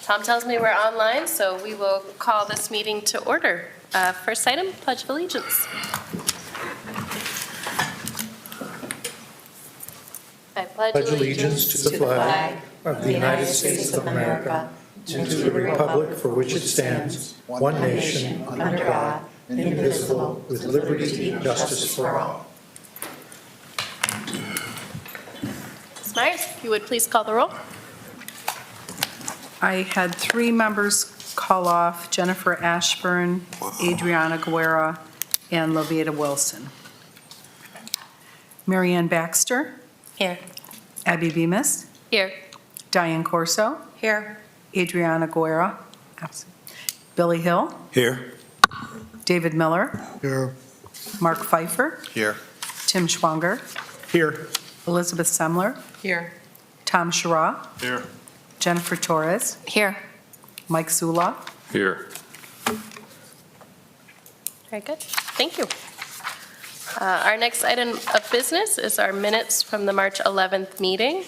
Tom tells me we're online, so we will call this meeting to order. First item, Pledge of Allegiance. I Pledge allegiance to the flag of the United States of America and to the republic for which it stands, one nation, under God, indivisible, with liberty and justice for all. Ms. Myers, if you would please call the roll. I had 3 members call off: Jennifer Ashburn, Adriana Guerra, and Lovita Wilson. Marianne Baxter, Here. Abby Bemis, Here. Diane Corso, Here. Adriana Guerra, absent. Billy Hill, Here. David Miller, Here. Mark Pfeiffer, Here. Tim Schwanger, Here. Elizabeth Semler, Here. Tom Shara, Here. Jennifer Torres, Here. Mike Zula. Here. Very good. Thank you. Our next item of business is our minutes from the March 11th meeting.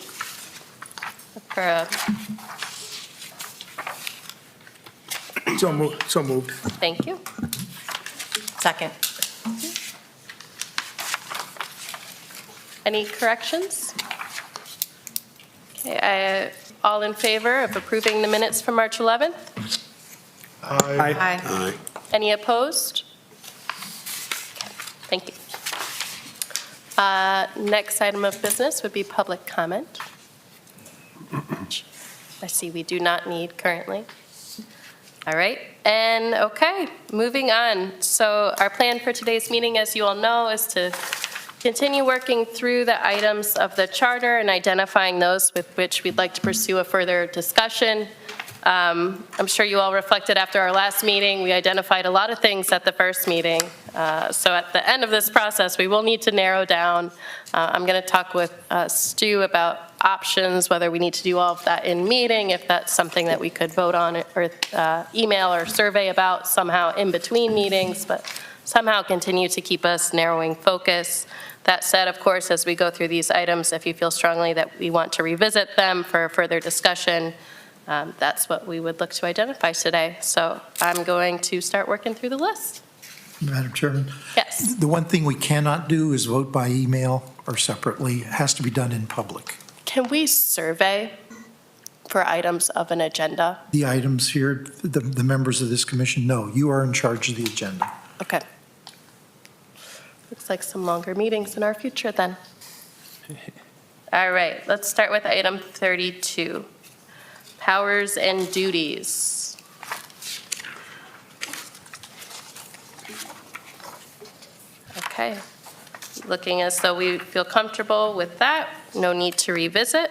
So moved. Thank you. Second. Any corrections? Okay, all in favor of approving the minutes from March 11th? Aye. Aye. Any opposed? Thank you. Next item of business would be public comment. I see we do not need currently. All right, and okay, moving on. So our plan for today's meeting, as you all know, is to continue working through the items of the charter and identifying those with which we'd like to pursue a further discussion. I'm sure you all reflected after our last meeting, we identified a lot of things at the first meeting. So at the end of this process, we will need to narrow down. I'm going to talk with Stu about options, whether we need to do all of that in meeting, if that's something that we could vote on or email or survey about somehow in between meetings, but somehow continue to keep us narrowing focus. That said, of course, as we go through these items, if you feel strongly that we want to revisit them for further discussion, that's what we would look to identify today. So I'm going to start working through the list. Madam Chairman? Yes. The one thing we cannot do is vote by email or separately. It has to be done in public. Can we survey for items of an agenda? The items here, the members of this commission, no, you are in charge of the agenda. Okay. Looks like some longer meetings in our future then. All right, let's start with item 32. Powers and duties. Okay, looking as though we feel comfortable with that, no need to revisit.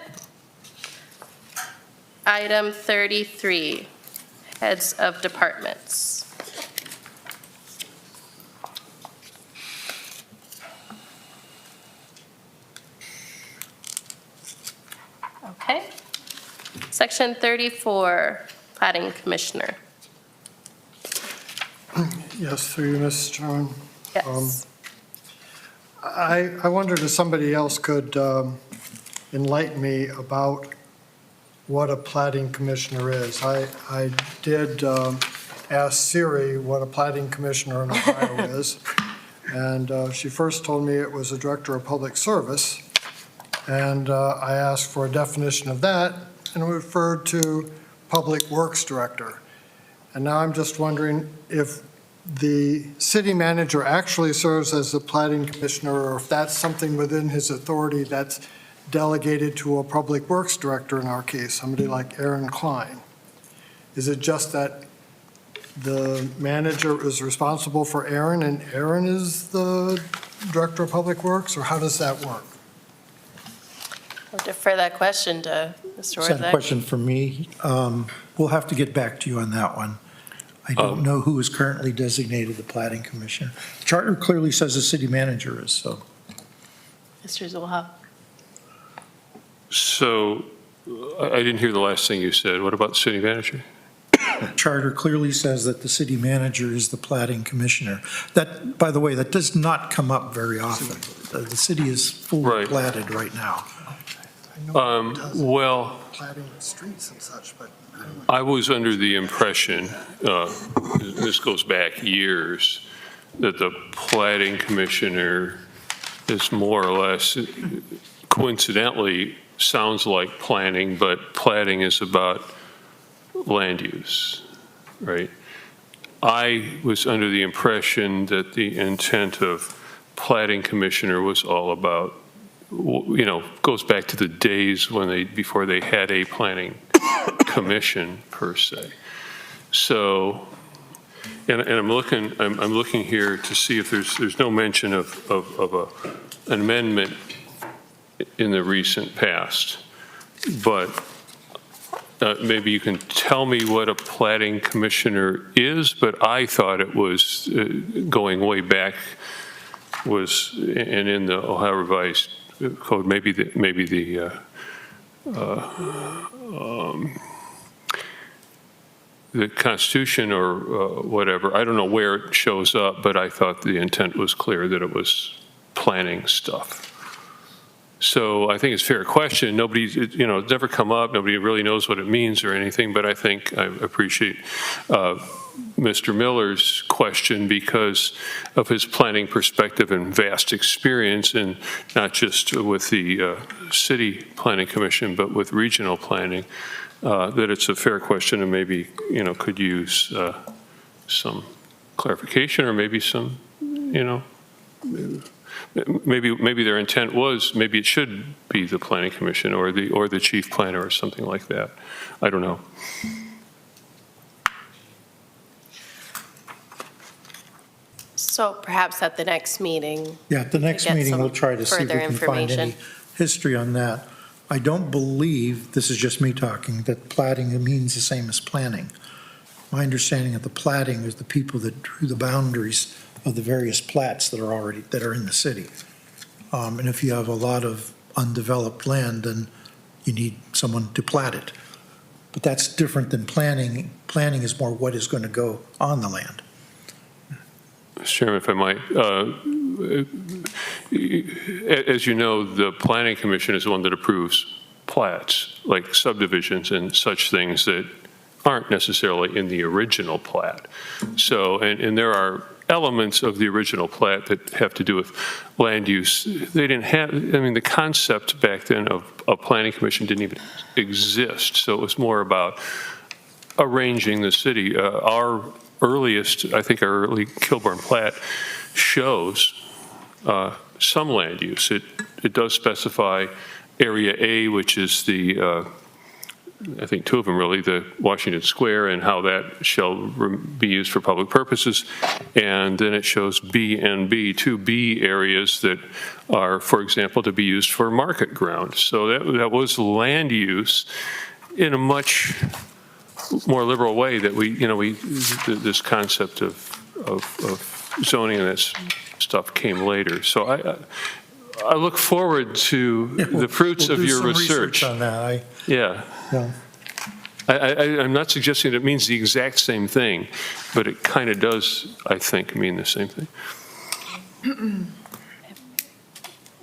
Item 33, heads of departments. Okay. Section 34, Plating Commissioner. Yes, through you, Mrs. Chairman. Yes. I wondered if somebody else could enlighten me about what a plating commissioner is. I did ask Siri what a plating commissioner in Ohio is, and she first told me it was a director of public service, and I asked for a definition of that, and it referred to public works director. And now I'm just wondering if the city manager actually serves as the plating commissioner, or if that's something within his authority that's delegated to a public works director in our case, somebody like Aaron Klein. Is it just that the manager is responsible for Aaron and Aaron is the director of public works, or how does that work? I'll defer that question to Mr. Is that a Orzak. question for me? We'll have to get back to you on that one. I don't know who is currently designated the plating commissioner. Charter clearly says the city manager is, so. Mr. Zulha. So I didn't hear the last thing you said. What about the city manager? Charter clearly says that the city manager is the plating commissioner. That, by the way, that does not come up very often. The city is fully Right. platted right now. I know it does Well, plating streets and such, but I was under the impression, this goes back years, that the plating commissioner is more or less, coincidentally, sounds like planning, but plating is about land use, right? I was under the impression that the intent of plating commissioner was all about, goes back to the days before they had a planning commission per se. So, and I'm looking here to see if there's no mention of an amendment in the recent past, but maybe you can tell me what a plating commissioner is, but I thought it was going way back and in the Ohio Revised Code, maybe the Constitution or whatever. I don't know where it shows up, but I thought the intent was clear that it was planning stuff. So I think it's a fair question. Nobody's, it's never come up. Nobody really knows what it means or anything, but I think I appreciate Mr. Miller's question because of his planning perspective and vast experience, and not just with the city planning commission, but with regional planning, that it's a fair question and maybe, could use some clarification or maybe some, maybe their intent was, maybe it should be the planning commission or the chief planner or something like that. I don't know. So perhaps at the next meeting, Yeah, at the next get meeting, some we'll try to see if we further can find any information. history on that. I don't believe, this is just me talking, that plating means the same as planning. My understanding of the plating is the people that drew the boundaries of the various plats that are in the city. And if you have a lot of undeveloped land, then you need someone to plat it. But that's different than planning. Planning is more what is going to go on the land. Mr. Chairman, if I might, as you know, the Planning Commission is the one that approves plats, like subdivisions and such things that aren't necessarily in the original plat. So, and there are elements of the original plat that have to do with land use. They didn't have, the concept back then of a planning commission didn't even exist. So it was more about arranging the city. Our earliest, I think our early Kilbourne plat shows some land use. It does specify Area A, which is the, I think two of them really, the Washington Square and how that shall be used for public purposes. And then it shows B and B, two B areas that are, for example, to be used for market ground. So that was land use in a much more liberal way that this concept of zoning and that stuff came later. So I look forward to the fruits of your research. We'll do some research on that. Yeah. Yeah. Mm-hmm. I'm not suggesting it means the exact same thing, but it kind of does, I think, mean the same thing.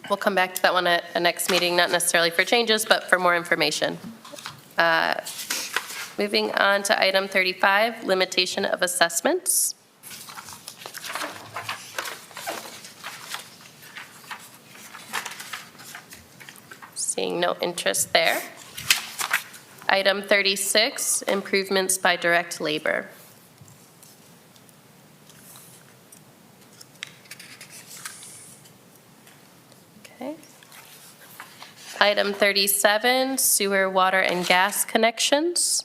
We'll come back to that one at a next meeting, not necessarily for changes, but for more information. Moving on to item 35, limitation of assessments. Seeing no interest there. Item 36, improvements by direct labor. Okay. Item 37, sewer, water, and gas connections.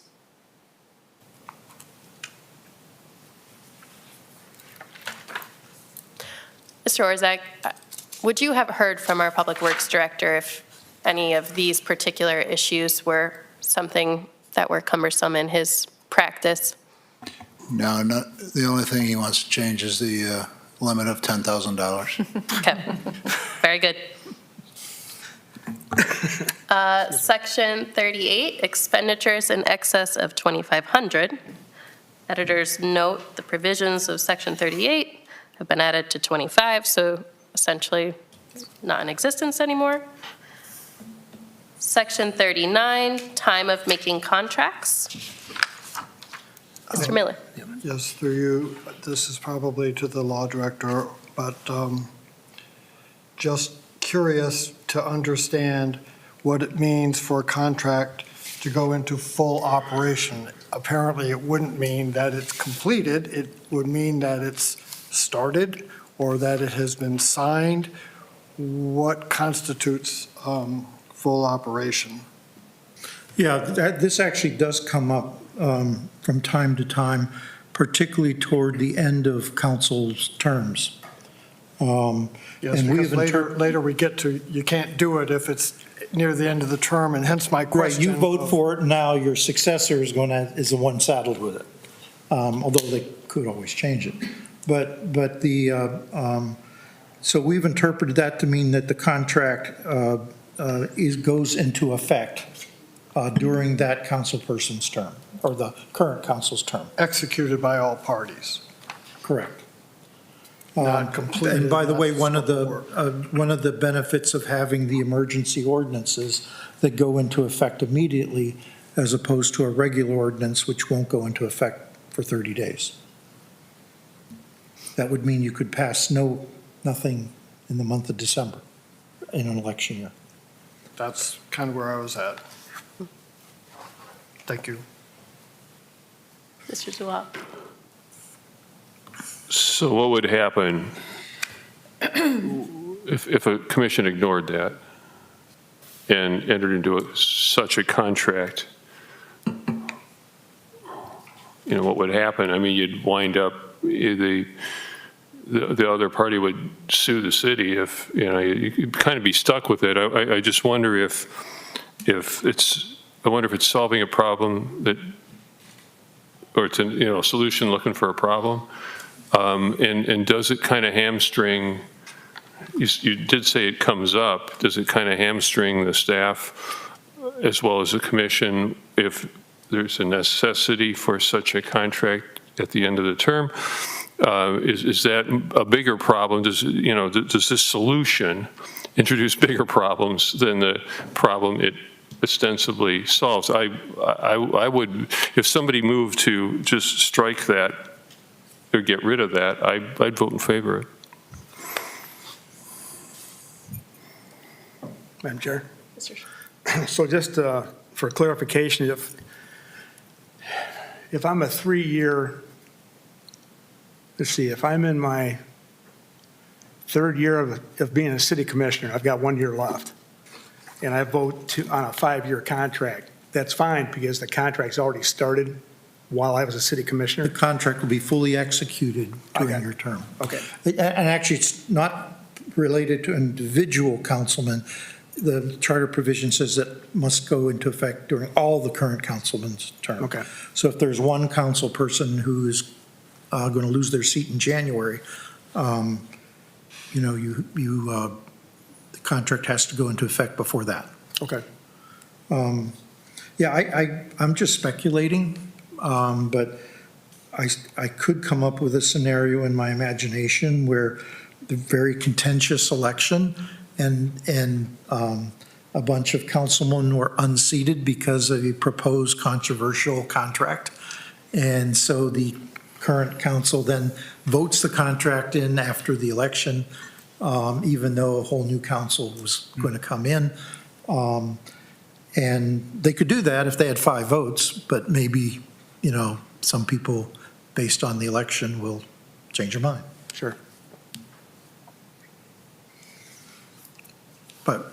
Mr. Orzak, would you have heard from our Public Works Director if any of these particular issues were something that were cumbersome in his practice? No, the only thing he wants to change is the limit of $10,000. Okay, very good. Section 38, expenditures in excess of $2,500. Editors note the provisions of Section 38 have been added to 25, so essentially not in existence anymore. Section 39, time of making contracts. Mr. Miller? Yes, through you, this is probably to the law director, but just curious to understand what it means for a contract to go into full operation. Apparently, it wouldn't mean that it's completed, it would mean that it's started or that it has been signed. What constitutes full operation? Yeah, this actually does come up from time to time, particularly toward the end of council's terms. Yes, And we because have later we get to, you can't do it if it's near the end of the term, and hence my Right, question. you vote of- for it, now your successor is is the one saddled with it, although they could always change it. So we've interpreted that to mean that the contract goes into effect during that council person's term, or the current council's term. Executed by all parties. Correct. Not completed, And by the way, not one of the benefits of having the emergency ordinances that go into effect immediately, as opposed to a regular ordinance which won't go into effect for 30 days. That would mean you could pass nothing in the month of December in an election year. That's kind of where I was at. Thank you. Mr. Zuloff? So what would happen if a commission ignored that and entered into such a contract? You know, what would happen? I mean, you'd wind up, the other party would sue the city if, you know, you'd kind of be stuck with it. I just wonder if it's solving a problem or it's a solution looking for a problem. And does it kind of hamstring, you did say it comes up, does it kind of hamstring the staff as well as the commission if there's a necessity for such a contract at the end of the term? Is that a bigger problem? Does this solution introduce bigger problems than the problem it ostensibly solves? I would, if somebody moved to just strike that or get rid of that, I'd vote in favor of it. Madam Chair. Mr. So just for clarification, if I'm a 3-year, let's see, if I'm in my 3rd year of being a city commissioner, I've got 1 year left, and I vote on a 5-year contract, that's fine because the contract's already started while I was a city The commissioner. contract will be fully executed during Okay. your term. Okay. And actually, it's not related to individual councilmen. The charter provision says that must go into effect during all the current councilmen's term. Okay. So if there's one council person who is going to lose their seat in January, the contract has to go into effect before that. Okay. Yeah, I'm just speculating, but I could come up with a scenario in my imagination where the very contentious election and a bunch of councilmen were unseated because of a proposed controversial contract. And so the current council then votes the contract in after the election, even though a whole new council was going to come in. And they could do that if they had 5 votes, but maybe, some people, based on the election, will change their mind. Sure. But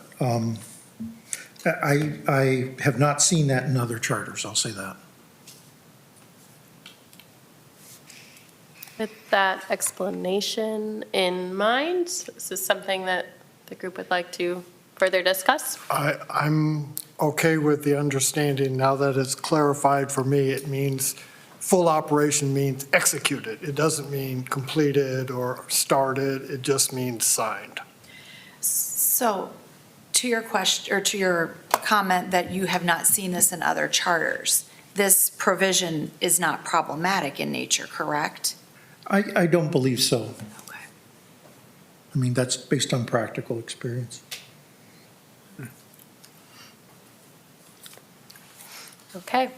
I have not seen that in other charters, I'll say that. With that explanation in mind, is this something that the group would like to further discuss? I'm okay with the understanding now that it's clarified for me. It means full operation means executed. It doesn't mean completed or started. It just means signed. So, to your question, or to your comment that you have not seen this in other charters, this provision is not problematic in nature, correct? I don't believe so. Okay. I mean, that's based on practical experience. Okay.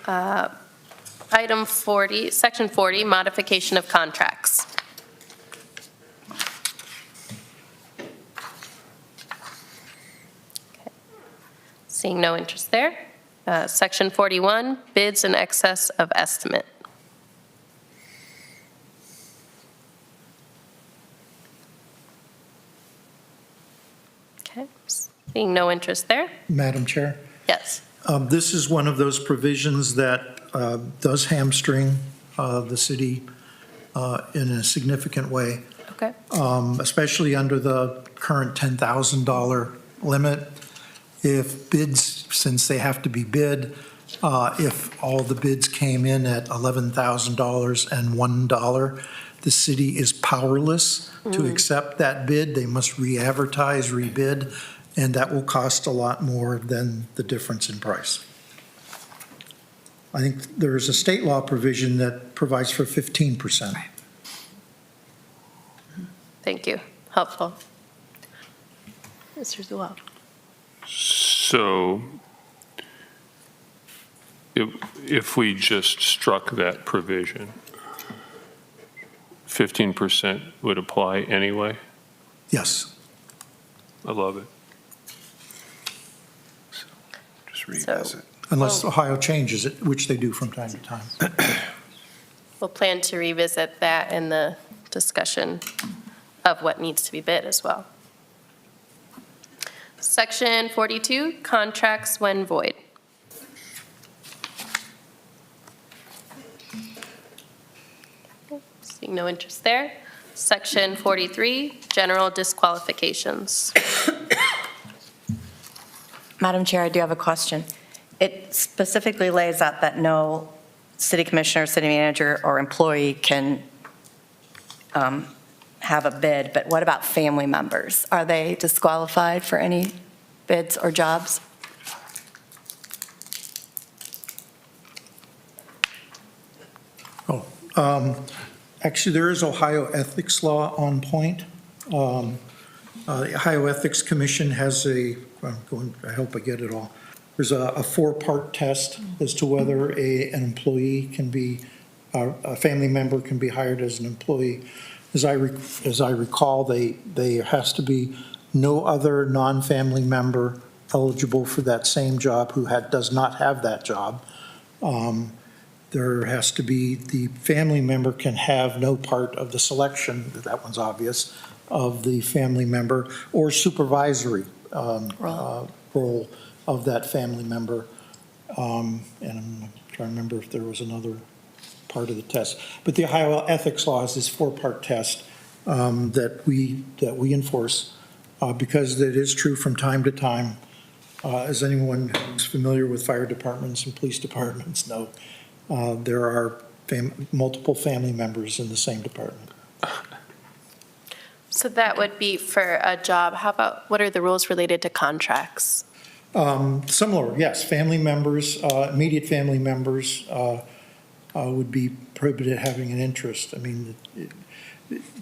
Item 40, Section 40, modification of contracts. Okay. Seeing no interest there. Section 41, bids in excess of estimate. Okay, seeing no interest there. Madam Chair, Yes. this is one of those provisions that does hamstring the city in a significant way, Okay. especially under the current $10,000 limit. If bids, since they have to be bid, if all the bids came in at $11,000 and $1, the city is powerless to accept that bid. They must re-advertise, rebid, and that will cost a lot more than the difference in price. I think there is a state law provision that provides for 15%. Thank you. Helpful. Mr. Zual. So if we just struck that provision, 15% would apply anyway? Yes. I love it. Just revisit. Unless Ohio changes it, which they do from time to time. We'll plan to revisit that in the discussion of what needs to be bid as well. Section 42, contracts when void. Seeing no interest there. Section 43, general disqualifications. Madam Chair, I do have a question. It specifically lays out that no city commissioner, city manager, or employee can have a bid, but what about family members? Are they disqualified for any bids or jobs? Actually, there is Ohio ethics law on point. The Ohio Ethics Commission has I hope I get it all. There's a four-part test as to whether an employee can be, a family member can be hired as an employee. As I recall, there has to be no other non-family member eligible for that same job who does not have that job. There has to be, the family member can have no part of the selection, that one's obvious, of the family member or supervisory role of that family member. And I'm trying to remember if there was another part of the test. But the Ohio Ethics Law is this four-part test that we enforce because it is true from time to time. As anyone who's familiar with fire departments and police departments know, there are multiple family members in the same department. So that would be for a job. How about, what are the rules related to contracts? Similar, yes. Family members, immediate family members would be prohibited having an interest. I mean,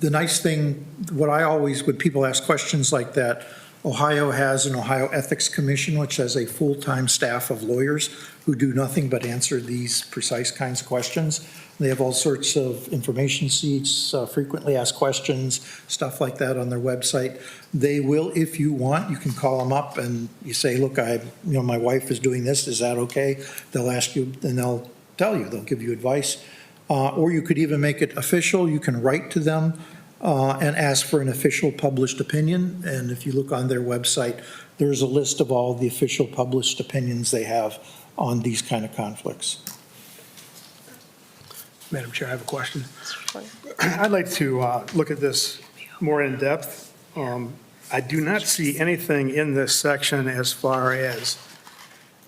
the nice thing, when people ask questions like that, Ohio has an Ohio Ethics Commission, which has a full-time staff of lawyers who do nothing but answer these precise kinds of questions. They have all sorts of information sheets, frequently asked questions, stuff like that on their website. They will, if you want, you can call them up and you say, look, my wife is doing this, is that okay? They'll ask you and they'll tell you, they'll give you advice. Or you could even make it official. You can write to them and ask for an official published opinion. And if you look on their website, there's a list of all the official published opinions they have on these kind of conflicts. Madam Chair, I have a question. I'd like to look at this more in depth. I do not see anything in this section as far as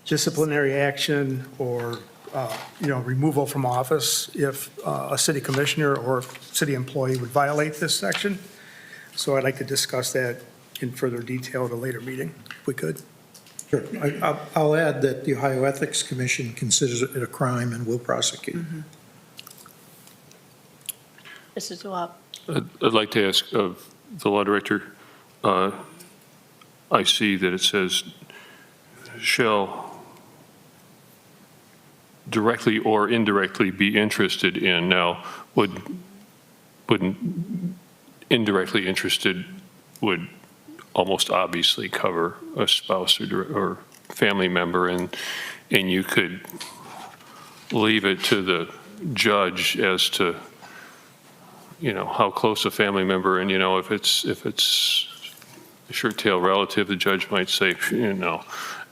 disciplinary action or removal from office if a city commissioner or city employee would violate this section. So I'd like to discuss that in further detail at a later meeting, if we could. Sure. I'll add that the Ohio Ethics Commission considers it a crime and will prosecute. Mm-hmm. Mr. Zual. I'd like to ask of the law director, I see that it says shall directly or indirectly be interested in. Now, wouldn't indirectly interested would almost obviously cover a spouse or family member, and you could leave it to the judge as to, how close a family member, and, if it's a short-tail relative, the judge might say,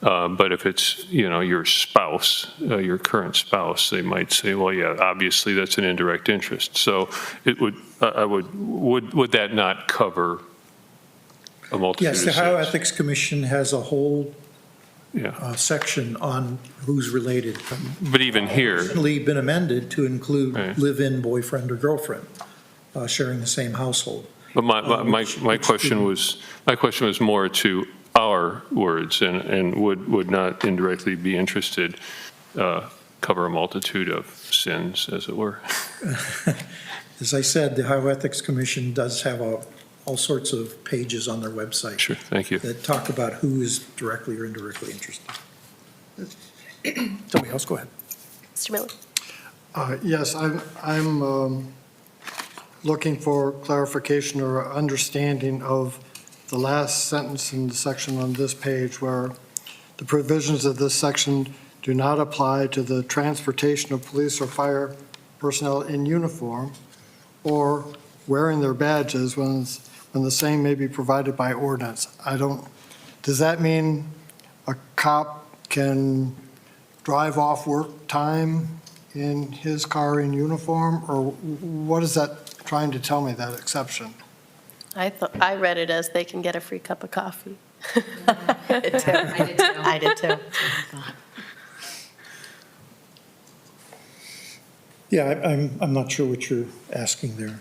but if it's, your spouse, your current spouse, they might say, well, yeah, obviously that's an indirect interest. So it would that not cover a multitude of Yes, the Ohio sins? Ethics Commission has a whole Yeah, section on who's related. but even here, Recently been amended to include Right. live-in boyfriend or girlfriend, sharing the same household. but my question was more to our words, and would not indirectly be interested cover a multitude of sins, as it were. As I said, the Ohio Ethics Commission does have all sorts of pages on their website. Sure, thank you. That talk about who is directly or indirectly interested. Somebody else, go ahead. Mr. Miller? Yes, I'm looking for clarification or understanding of the last sentence in the section on this page where the provisions of this section do not apply to the transportation of police or fire personnel in uniform or wearing their badges when the same may be provided by ordinance. Does that mean a cop can drive off work time in his car in uniform, or what is that trying to tell me, that exception? I read it as they can get a free cup of coffee. I did too. Yeah, I'm not sure what you're asking there.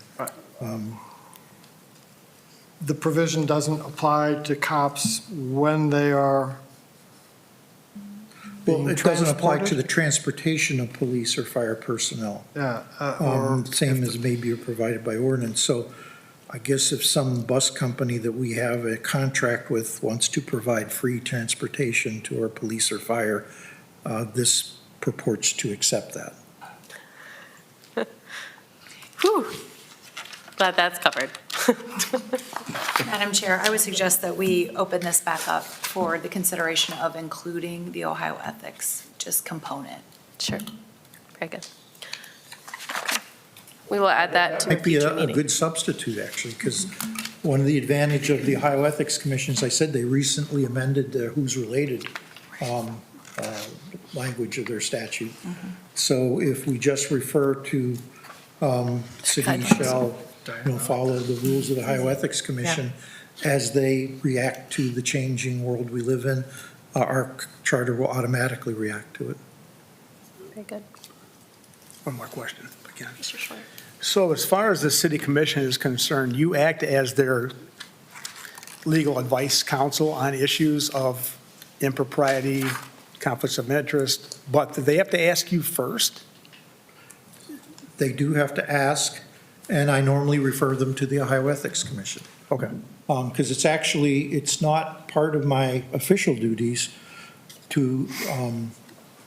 The provision doesn't apply to cops when they are being Well, it doesn't apply to the transported? transportation of police or fire personnel. Yeah, or Same as maybe provided by ordinance. So I guess if some bus company that we have a contract with wants to provide free transportation to our police or fire, this purports to accept that. Whew. Glad that's covered. Madam Chair, I would suggest that we open this back up for the consideration of including the Ohio Ethics just component. Sure. Very good. Okay. We will add that to a Might be future a meeting. good substitute, actually, because one of the advantage of the Ohio Ethics Commission, as I said, they recently amended the who's related language of their statute. So if we just refer to cities shall, follow the rules of the Ohio Ethics Commission as they react to the changing world we live in, our charter will automatically react to it. Very good. One more question, if I can. Mr. Schwer. So as far as the city commission is concerned, you act as their legal advice counsel on issues of impropriety, conflicts of interest, but do they have to ask you first? They do have to ask, and I normally refer them to the Ohio Ethics Commission. Okay. Because it's not part of my official duties to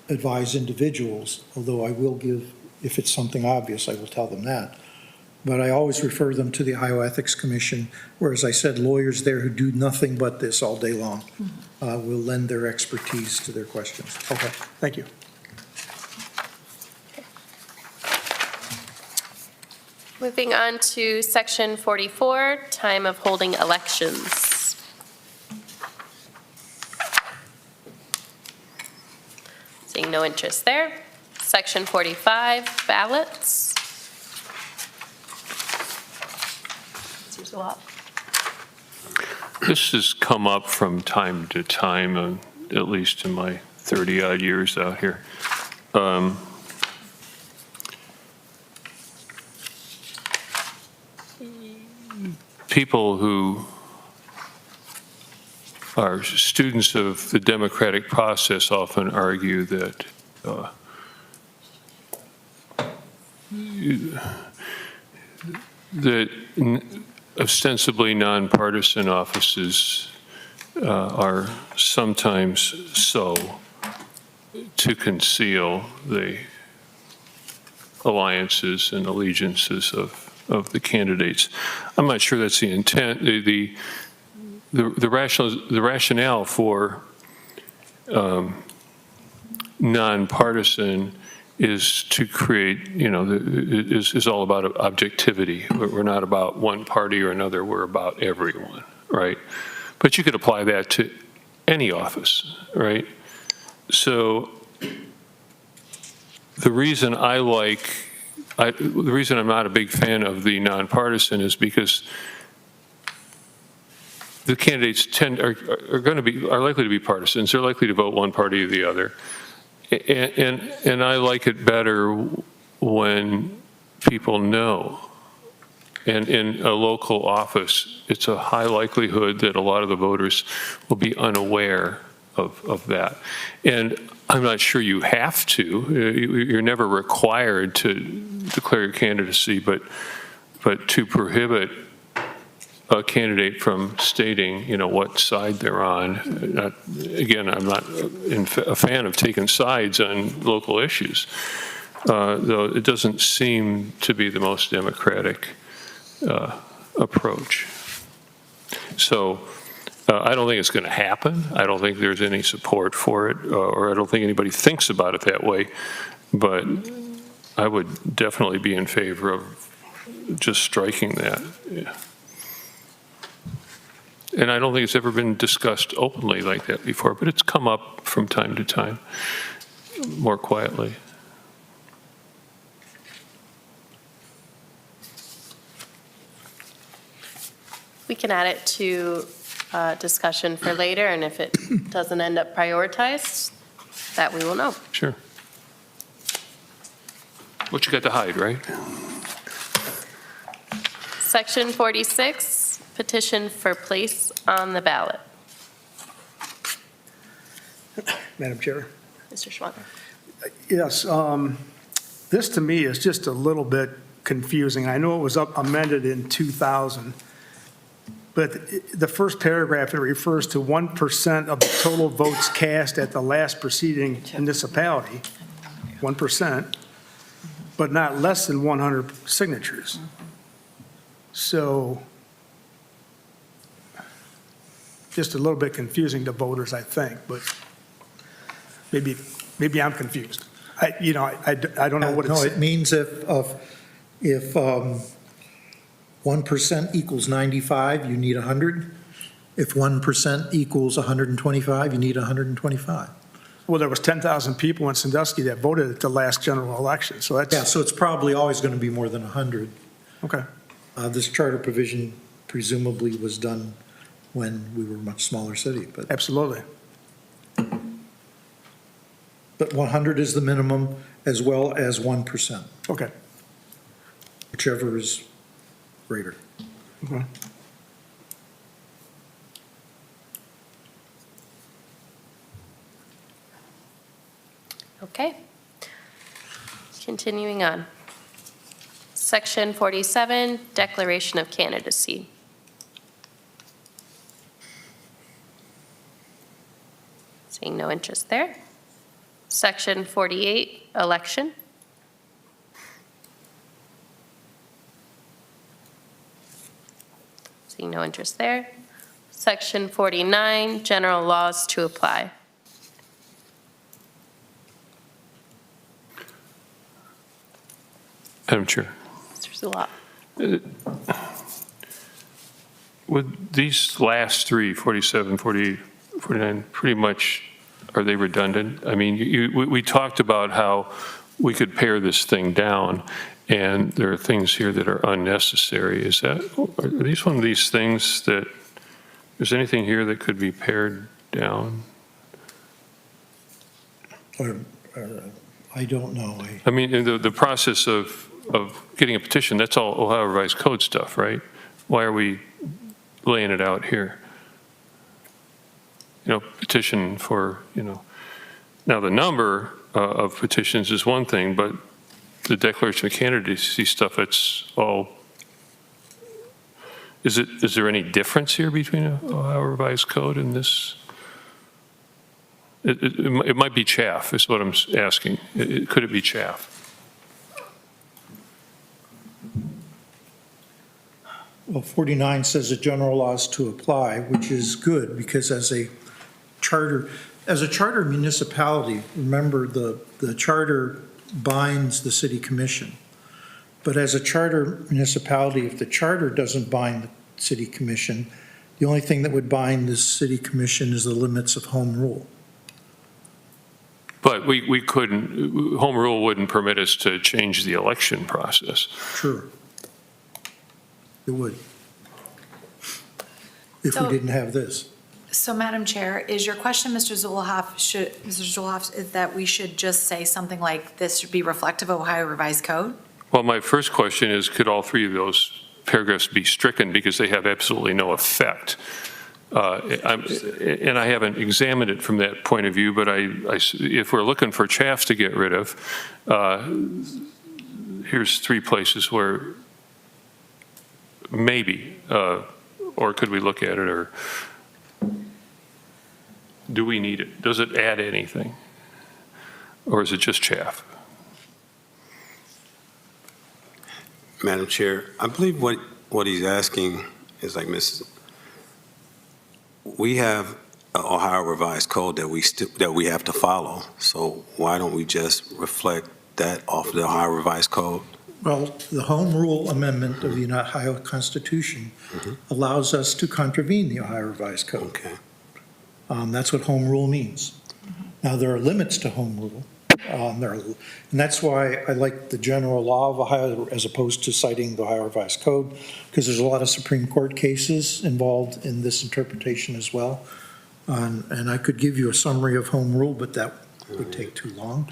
advise individuals, although I will give, if it's something obvious, I will tell them that. But I always refer them to the Ohio Ethics Commission, where, as I said, lawyers there who do nothing but this all day long will lend their expertise to their questions. Okay, thank you. Moving on to section 44, time of holding elections. Seeing no interest there. Section 45, ballots. Seems a lot. This has come up from time to time, at least in my 30-odd years out here. People who are students of the democratic process often argue that ostensibly nonpartisan offices are sometimes so, to conceal the alliances and allegiances of the candidates. I'm not sure that's the intent. The rationale for nonpartisan is to create, is all about objectivity. We're not about one party or another, we're about everyone, right? But you could apply that to any office, right? So the reason the reason I'm not a big fan of the nonpartisan is because the candidates are likely to be partisans. They're likely to vote one party or the other. And I like it better when people know. And in a local office, it's a high likelihood that a lot of the voters will be unaware of that. And I'm not sure you have to. You're never required to declare your candidacy, but to prohibit a candidate from stating, what side they're on. Again, I'm not a fan of taking sides on local issues, though it doesn't seem to be the most democratic approach. So I don't think it's going to happen. I don't think there's any support for it, or I don't think anybody thinks about it that way. But I would definitely be in favor of just striking that. Yeah. And I don't think it's ever been discussed openly like that before, but it's come up from time to time, more quietly. We can add it to discussion for later, and if it doesn't end up prioritized, that we will know. Sure. What you got to hide, right? Section 46, petition for place on the ballot. Madam Chair. Mr. Schwanter. Yes, this to me is just a little bit confusing. I know it was amended in 2000, but the first paragraph, it refers to 1% of the total votes cast at the last preceding municipality, 1%, but not less than 100 signatures. So just a little bit confusing to voters, I think, but maybe I'm confused. I don't know what it's. No, it means if 1% equals 95, you need 100. If 1% equals 125, you need 125. Well, there was 10,000 people in Sandusky that voted at the last general election, so that's. Yeah, so it's probably always going to be more than 100. Okay. This charter provision presumably was done when we were a much smaller city, but Absolutely. 100 is the minimum as well as 1%, Okay. whichever is greater. Okay. Okay. Continuing on. Section 47, declaration of candidacy. Seeing no interest there. Section 48, election. Seeing no interest there. Section 49, general laws to apply. Madam Chair. Mr. Zulot. Would these last three, 47, 48, 49, pretty much, are they redundant? I mean, we talked about how we could pare this thing down, and there are things here that are unnecessary. Are these one of these things that, is anything here that could be pared down? I don't know. I mean, the process of getting a petition, that's all Ohio Revised Code stuff, right? Why are we laying it out here? Petition for, now the number of petitions is one thing, but the declaration of candidacy stuff, it's all, is there any difference here between Ohio Revised Code and this? It might be chaff, is what I'm asking. Could it be chaff? Well, 49 says the general laws to apply, which is good, because as a charter municipality, remember, the charter binds the city commission. But as a charter municipality, if the charter doesn't bind the city commission, the only thing that would bind the city commission is the limits of home rule. But we couldn't, home rule wouldn't permit us to change the election process. Sure. It would. If So- we didn't have this. So, Madam Chair, is your question, Mr. Zulhoff, is that we should just say something like, this should be reflective of Ohio Revised Code? Well, my first question is, could all three of those paragraphs be stricken because they have absolutely no effect? And I haven't examined it from that point of view, but if we're looking for chaff to get rid of, here's three places where maybe, or could we look at it, or do we need it? Does it add anything? Or is it just chaff? Madam Chair, I believe what he's asking is like, we have an Ohio Revised Code that we have to follow. So why don't we just reflect that off the Ohio Revised Code? Well, the Home Rule Amendment of the Ohio Constitution allows us to contravene the Ohio Revised Code. Okay. That's what home rule means. Now, there are limits to home rule. And that's why I like the general law of Ohio as opposed to citing the Ohio Revised Code, because there's a lot of Supreme Court cases involved in this interpretation as well. And I could give you a summary of home rule, but that would take too long.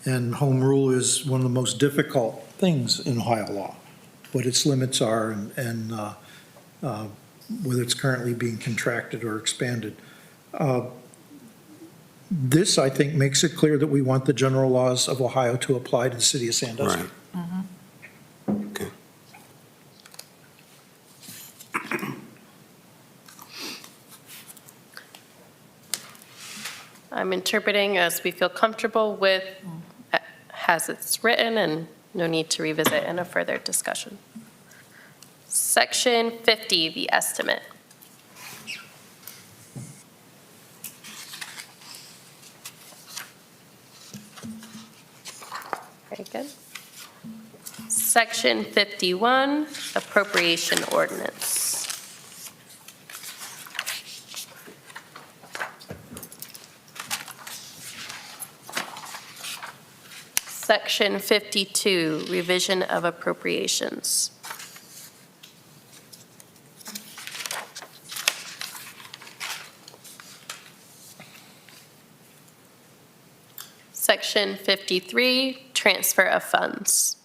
And home rule is one of the most difficult things in Ohio law, what its limits are and whether it's currently being contracted or expanded. This, I think, makes it clear that we want the general laws of Ohio to apply to the city of Sandusky. Right. Okay. I'm interpreting as we feel comfortable with as it's written and no need to revisit in a further discussion. Section 50, the estimate. Very good. Section 51, appropriation ordinance. Section 52, revision of appropriations. Section 53, transfer of funds.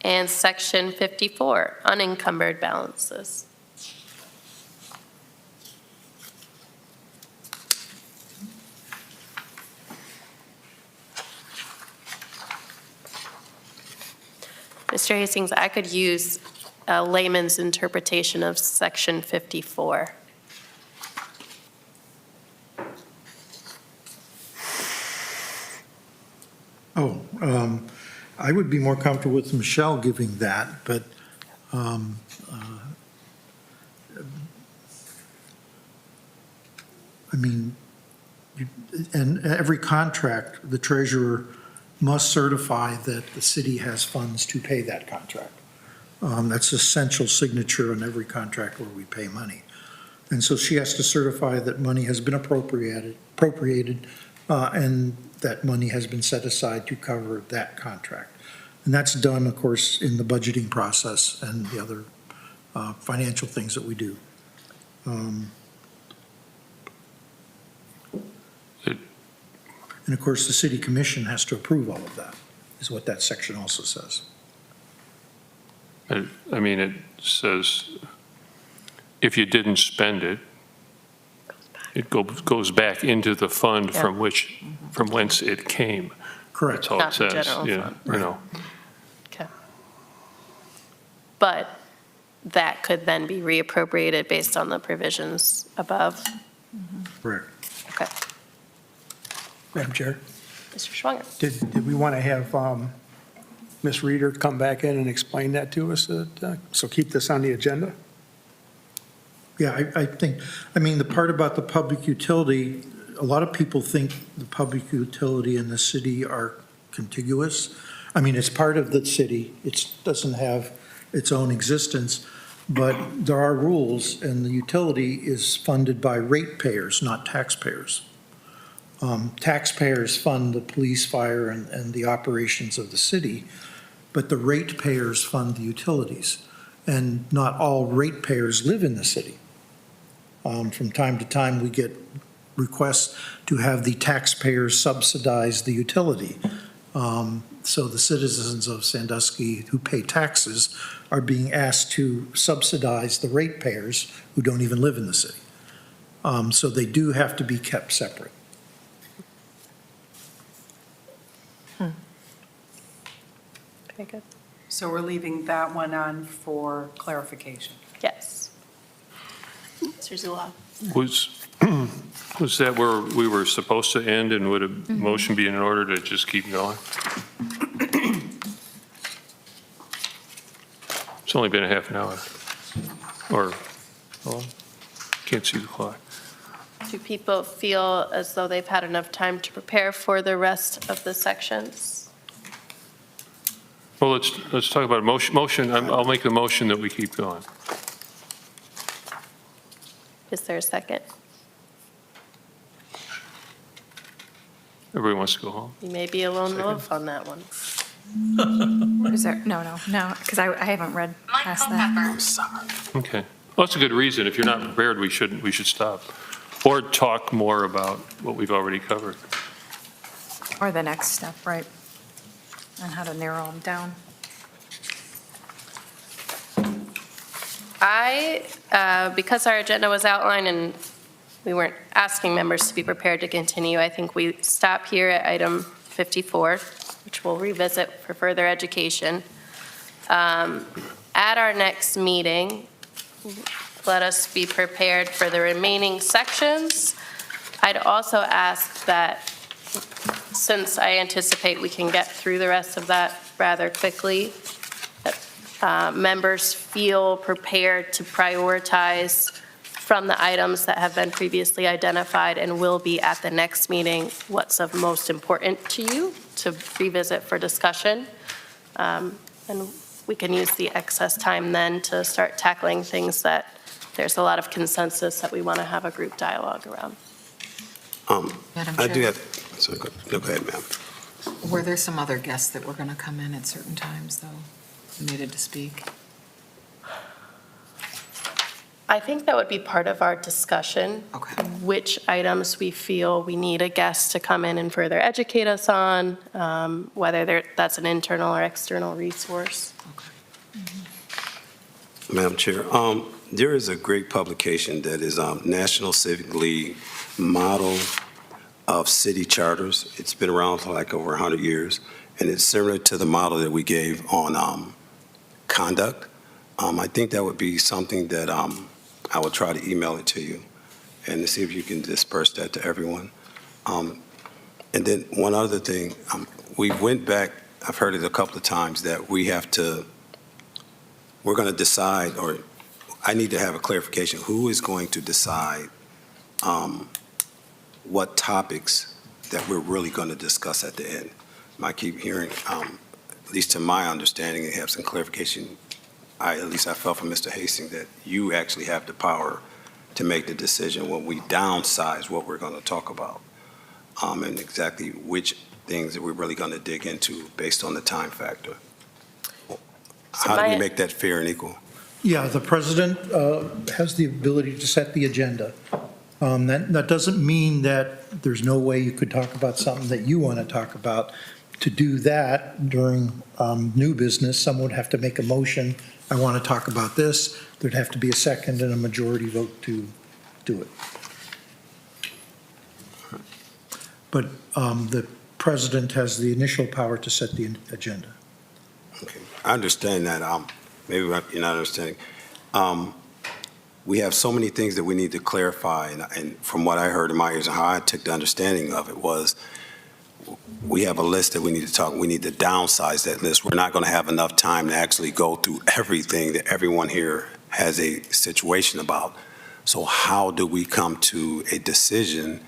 And Section 54, unencumbered balances. Mr. Hastings, I could use a layman's interpretation of Section 54. I would be more comfortable with Michelle giving that, but I mean, and every contract, the treasurer must certify that the city has funds to pay that contract. That's essential signature on every contract where we pay money. And so she has to certify that money has been appropriated, and that money has been set aside to cover that contract. And that's done, of course, in the budgeting process and the other financial things that we do. And of course, the city commission has to approve all of that, is what that section also says. I mean, it says, if you didn't spend it, it goes back into the fund Yeah. from whence it came. Correct. That's all Not it the says. general Yeah, fund. you know. Okay. that could then be reappropriated based on the provisions above. Correct. Okay. Madam Chair, Mr. Schwanger? did we want to have Ms. Reeder come back in and explain that to us? So keep this on the agenda? Yeah, I think, the part about the public utility, a lot of people think the public utility and the city are contiguous. It's part of the city. It doesn't have its own existence, but there are rules, and the utility is funded by ratepayers, not taxpayers. Taxpayers fund the police, fire, and the operations of the city, but the ratepayers fund the utilities. And not all ratepayers live in the city. From time to time, we get requests to have the taxpayers subsidize the utility. So the citizens of Sandusky who pay taxes are being asked to subsidize the ratepayers who don't even live in the city. So they do have to be kept separate. Very good. So we're leaving that one on for clarification. Yes. Mr. Zullo? Was that where we were supposed to end, and would a motion be in order to just keep going? It's only been a half an hour, or, can't see the clock. Do people feel as though they've had enough time to prepare for the rest of the sections? Well, let's talk about a motion. I'll make the motion that we keep going. Is there a second? Everybody wants to go home. You may be a lone wolf on that one. Is there, no, because I haven't read past that. I'm sorry. Okay. Well, that's a good reason. If you're not prepared, we should stop. Or talk more about what we've already covered. Or the next step, right? On how to narrow them down. Because our agenda was outlined and we weren't asking members to be prepared to continue, I think we stop here at item 54, which we'll revisit for further education. At our next meeting, let us be prepared for the remaining sections. I'd also ask that, since I anticipate we can get through the rest of that rather quickly, that members feel prepared to prioritize from the items that have been previously identified and will be at the next meeting what's of most important to you to revisit for discussion. And we can use the excess time then to start tackling things that there's a lot of consensus that we want to have a group dialogue around. Madam I do Chair, have, so go ahead, ma'am. were there some other guests that were going to come in at certain times, though, who needed to speak? I think that would be part of our discussion. Okay. Which items we feel we need a guest to come in and further educate us on, whether that's an internal or external resource. Madam Chair, there is a great publication that is National Civic League Model of City Charters. It's been around for like over 100 years, and it's similar to the model that we gave on conduct. I think that would be something that I will try to email it to you and to see if you can disperse that to everyone. And then one other thing, we went back, I've heard it a couple of times, that we're going to decide, or I need to have a clarification, who is going to decide what topics that we're really going to discuss at the end. I keep hearing, at least to my understanding, and have some clarification, at least I felt from Mr. Hastings that you actually have the power to make the decision when we downsize what we're going to talk about, and exactly which things that we're really going to dig into based on the time factor. How do we make that fair and equal? Yeah, the president has the ability to set the agenda. That doesn't mean that there's no way you could talk about something that you want to talk about. To do that during new business, someone would have to make a motion, I want to talk about this. There'd have to be a second and a majority vote to do it. But the president has the initial power to set the agenda. Okay, I understand that. Maybe you're not understanding. We have so many things that we need to clarify, and from what I heard in my ears and how I took the understanding of it was, we have a list that we need to talk, we need to downsize that list. We're not going to have enough time to actually go through everything that everyone here has a situation about. So how do we come to a decision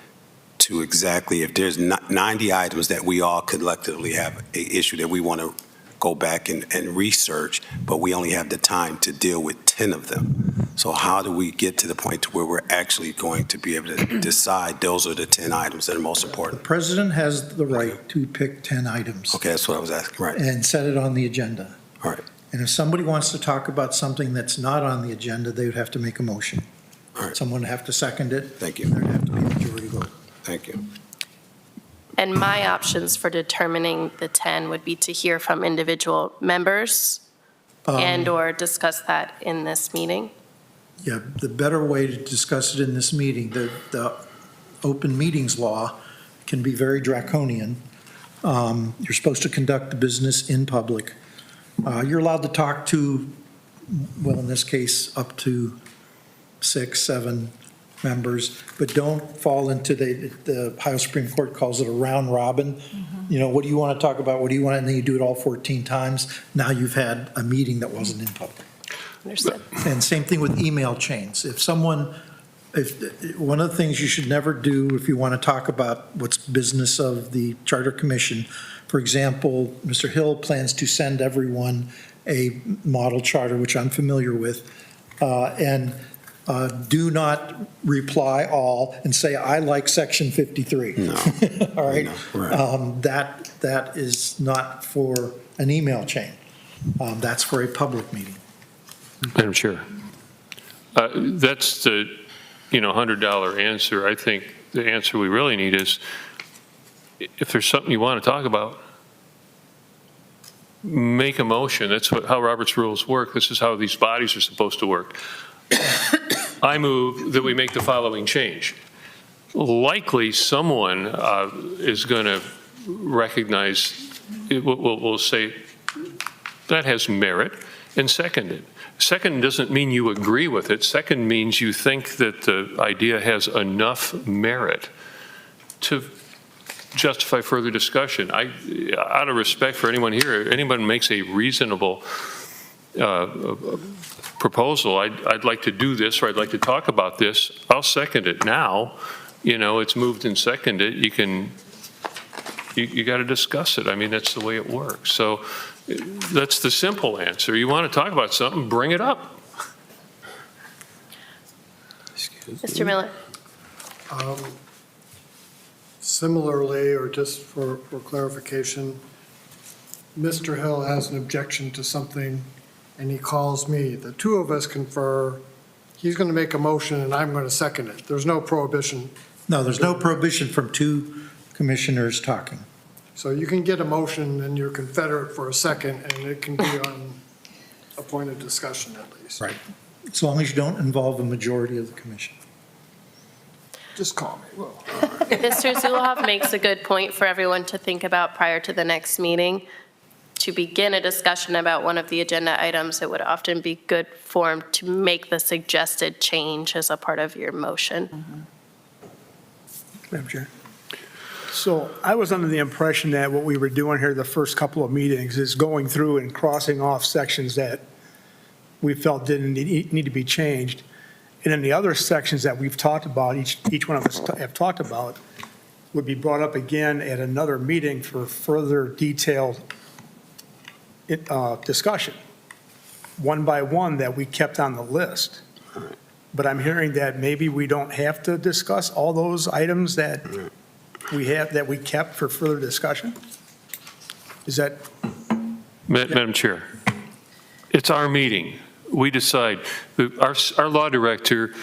to exactly, if there's 90 items that we all collectively have a issue that we want to go back and research, but we only have the time to deal with 10 of them. So how do we get to the point to where we're actually going to be able to decide those are the 10 items that are most The important? president has the right to pick 10 items Okay, that's what I was asking, right? and set it on the agenda. All right. And if somebody wants to talk about something that's not on the agenda, they would have to make a motion. All right. Someone would have to second it. Thank you. There'd have to be a majority vote. Thank you. And my options for determining the 10 would be to hear from individual members and/or discuss that in this meeting. Yeah, the better way to discuss it in this meeting, the open meetings law can be very draconian. You're supposed to conduct the business in public. You're allowed to talk to, well, in this case, up to 6, 7 members, but don't fall into the Ohio Supreme Court calls it a round robin. You know, what do you want to talk about? What do you want? And then you do it all 14 times. Now you've had a meeting that wasn't in public. Understood. And same thing with email chains. If one of the things you should never do if you want to talk about what's business of the Charter Commission, for example, Mr. Hill plans to send everyone a model charter, which I'm familiar with, and do not reply all and say, I like section 53. No. All right? No, right. That is not for an email chain. That's for a public meeting. Madam Chair, that's the, $100 answer. I think the answer we really need is, if there's something you want to talk about, make a motion. That's how Robert's rules work. This is how these bodies are supposed to work. I move that we make the following change. Likely, someone is going to recognize, will say, that has merit, and second it. Second doesn't mean you agree with it. Second means you think that the idea has enough merit to justify further discussion. Out of respect for anyone here, anyone makes a reasonable proposal, I'd like to do this, or I'd like to talk about this, I'll second it. Now, it's moved and seconded, you got to discuss it. I mean, that's the way it works. So that's the simple answer. You want to talk about something, bring it up. Mr. Miller? Similarly, or just for clarification, Mr. Hill has an objection to something, and he calls me. The two of us confer. He's going to make a motion, and I'm going to second it. There's no prohibition. No, there's no prohibition from two commissioners talking. So you can get a motion, and you're confederate for a second, and it can be on a point of discussion at least. Right. As long as you don't involve a majority of the commission. Just call me. Well, Mr. Zuloff makes a good point for everyone to think about prior to the next meeting. To begin a discussion about one of the agenda items, it would often be good form to make the suggested change as a part of your motion. Madam Chair. So I was under the impression that what we were doing here the first couple of meetings is going through and crossing off sections that we felt didn't need to be changed. And then the other sections that we've talked about, each one of us have talked about, would be brought up again at another meeting for further detailed discussion, one by one, that we kept on the list. But I'm hearing that maybe we don't have to discuss all those items that we kept for further discussion? Is that? Madam Chair, it's our meeting. We decide. Our law director,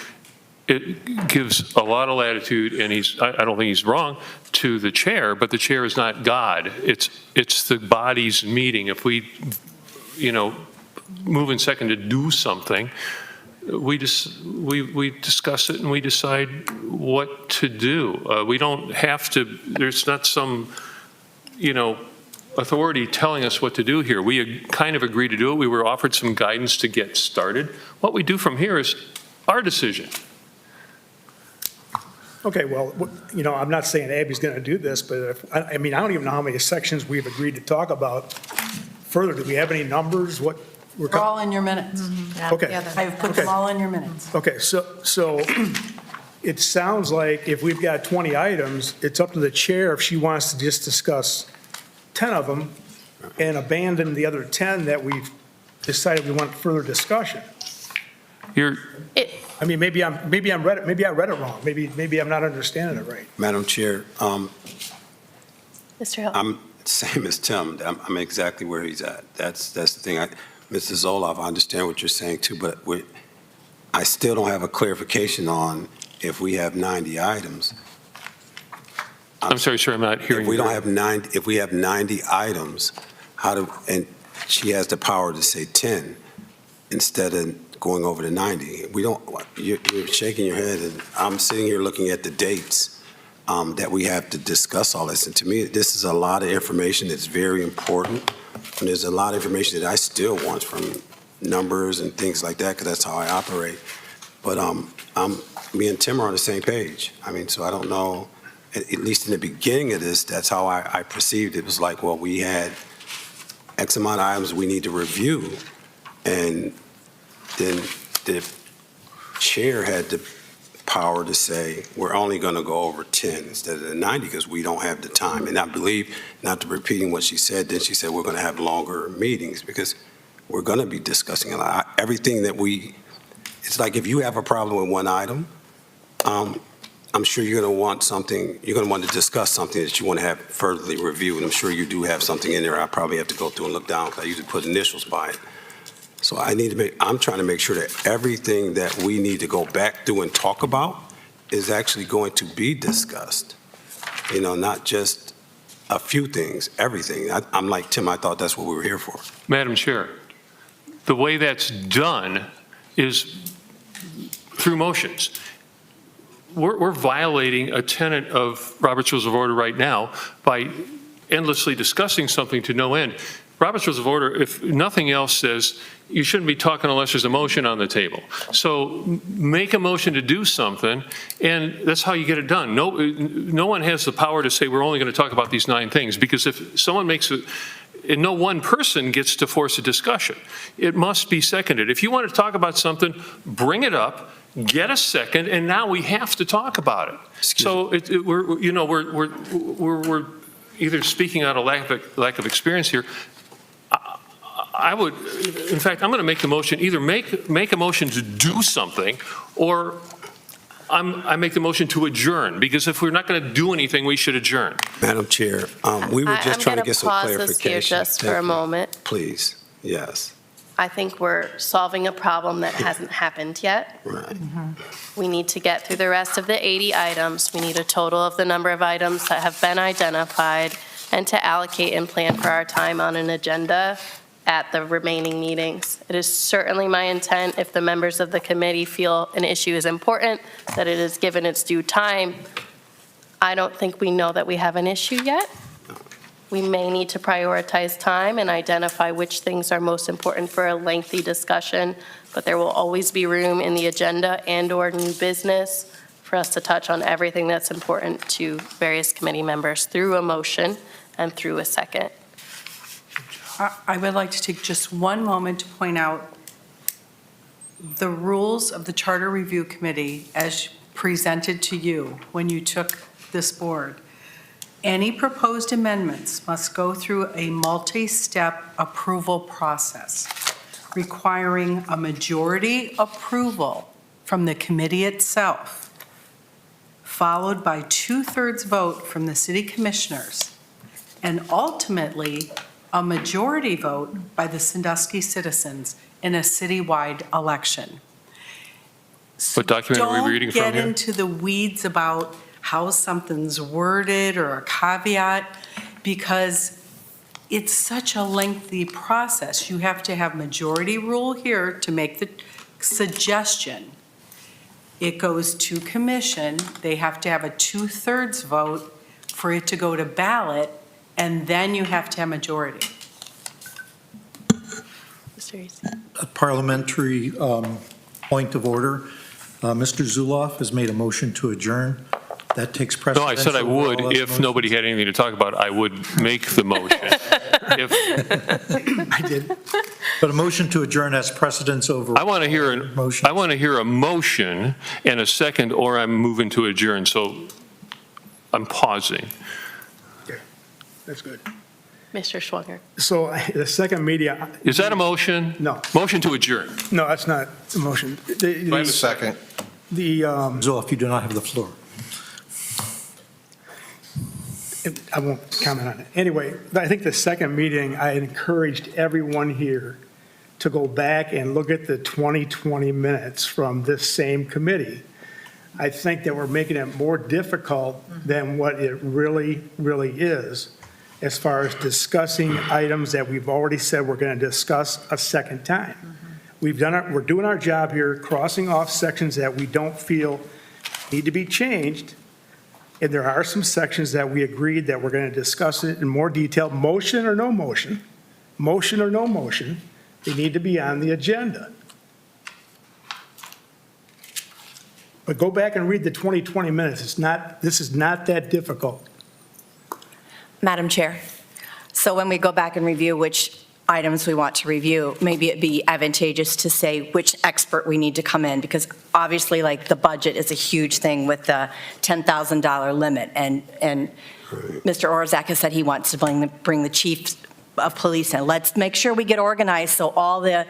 it gives a lot of latitude, and I don't think he's wrong, to the chair, but the chair is not God. It's the body's meeting. If we, move in second to do something, we discuss it and we decide what to do. We don't have to, there's not some, authority telling us what to do here. We kind of agreed to do it. We were offered some guidance to get started. What we do from here is our decision. Okay, well, I'm not saying Abby's going to do this, but I mean, I don't even know how many sections we've agreed to talk about further. Do we have any numbers? What we're They're all in your minutes. Okay. I've put them all in your minutes. Okay, so it sounds like if we've got 20 items, it's up to the chair if she wants to just discuss 10 of them and abandon the other 10 that we've decided we want further discussion. I mean, maybe I read it wrong. Maybe I'm not understanding it right. Madam Chair, Mr. Hill? I'm same as Tim. I'm exactly where he's at. That's the thing. Mrs. Zoloff, I understand what you're saying too, but I still don't have a clarification on if we have 90 items. I'm sorry, sir, I'm not hearing If we you. don't have 90, if we have 90 items, and she has the power to say 10 instead of going over to 90. You're shaking your head, and I'm sitting here looking at the dates that we have to discuss all this. And to me, this is a lot of information that's very important. And there's a lot of information that I still want from numbers and things like that, because that's how I operate. But me and Tim are on the same page. I mean, so I don't know, at least in the beginning of this, that's how I perceived it. It was like, well, we had X amount of items we need to review. And then the chair had the power to say, we're only going to go over 10 instead of the 90 because we don't have the time. And I believe, not to repeating what she said, then she said we're going to have longer meetings because we're going to be discussing a lot. Everything that it's like if you have a problem with one item, I'm sure you're going to want to discuss something that you want to have further reviewed. And I'm sure you do have something in there I probably have to go through and look down because I usually put initials by it. So I'm trying to make sure that everything that we need to go back through and talk about is actually going to be discussed. Not just a few things, everything. I'm like Tim, I thought that's what we were here for. Madam Chair, the way that's done is through motions. We're violating a tenet of Robert's Rules of Order right now by endlessly discussing something to no end. Robert's Rules of Order, if nothing else, says you shouldn't be talking unless there's a motion on the table. So make a motion to do something, and that's how you get it done. No one has the power to say we're only going to talk about these 9 things, because if someone makes it, and no one person gets to force a discussion. It must be seconded. If you want to talk about something, bring it up, get a second, and now we have to talk about it. So we're either speaking out of lack of experience here. I'm going to make the motion, either make a motion to do something, or I make the motion to adjourn, because if we're not going to do anything, we should adjourn. Madam Chair, we were just trying to get some clarification. I'm going to pause this here just for a moment. Please, yes. I think we're solving a problem that hasn't happened yet. Right. We need to get through the rest of the 80 items. We need a total of the number of items that have been identified, and to allocate and plan for our time on an agenda at the remaining meetings. It is certainly my intent, if the members of the committee feel an issue is important, that it is given its due time. I don't think we know that we have an issue yet. We may need to prioritize time and identify which things are most important for a lengthy discussion, but there will always be room in the agenda and/or new business for us to touch on everything that's important to various committee members through a motion and through a second. I would like to take just one moment to point out the rules of the Charter Review Committee as presented to you when you took this board. Any proposed amendments must go through a multi-step approval process, requiring a majority approval from the committee itself, followed by 2/3 vote from the city commissioners, and ultimately a majority vote by the Sandusky citizens in a citywide election. What document are we reading from Don't here? get into the weeds about how something's worded or a caveat, because it's such a lengthy process. You have to have majority rule here to make the suggestion. It goes to commission. They have to have a 2/3 vote for it to go to ballot, and then you have to have majority. Mr. Easton. A parliamentary point of order. Mr. Zuloff has made a motion to adjourn. That takes No, precedence. I said I over all would, other if motions. nobody had anything to talk about, I would make the motion. If, I did. But a motion to adjourn has precedence over. I want to hear, Motion. I want to hear a motion and a second, or I'm moving to adjourn, so I'm pausing. That's good. Mr. Schwanger. So the second meeting, Is that a motion? No. Motion to adjourn. no, that's not a motion. Do I have a second? Zuloff, you do not have the floor. I won't comment on it. Anyway, I think the second meeting, I encouraged everyone here to go back and look at the 2020 minutes from this same committee. I think that we're making it more difficult than what it really, really is, as far as discussing items that we've already said we're going to discuss a second time. We're doing our job here, crossing off sections that we don't feel need to be changed. And there are some sections that we agreed that we're going to discuss it in more detail, motion or no motion, they need to be on the agenda. But go back and read the 2020 minutes. This is not that difficult. Madam Chair, so when we go back and review which items we want to review, maybe it'd be advantageous to say which expert we need to come in, because obviously, like, the budget is a huge thing with the $10,000 limit, and Mr. Orzak has said he wants to bring the chief of police in. Let's make sure we get organized so all the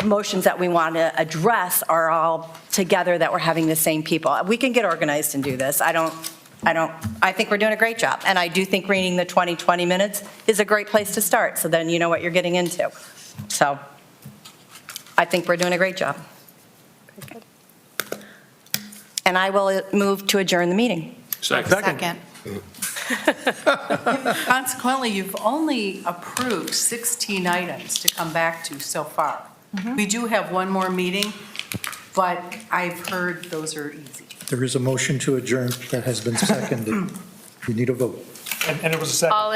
motions that we want to address are all together, that we're having the same people. We can get organized and do this. I think we're doing a great job. And I do think reading the 2020 minutes is a great place to start, so then you know what you're getting into. So I think we're doing a great job. And I will move to adjourn the meeting. Second. Consequently, you've only approved 16 items to come back to so far. We do have one more meeting, but I've heard those are easy. There is a motion to adjourn that has been seconded. You need a vote. And it was a second. All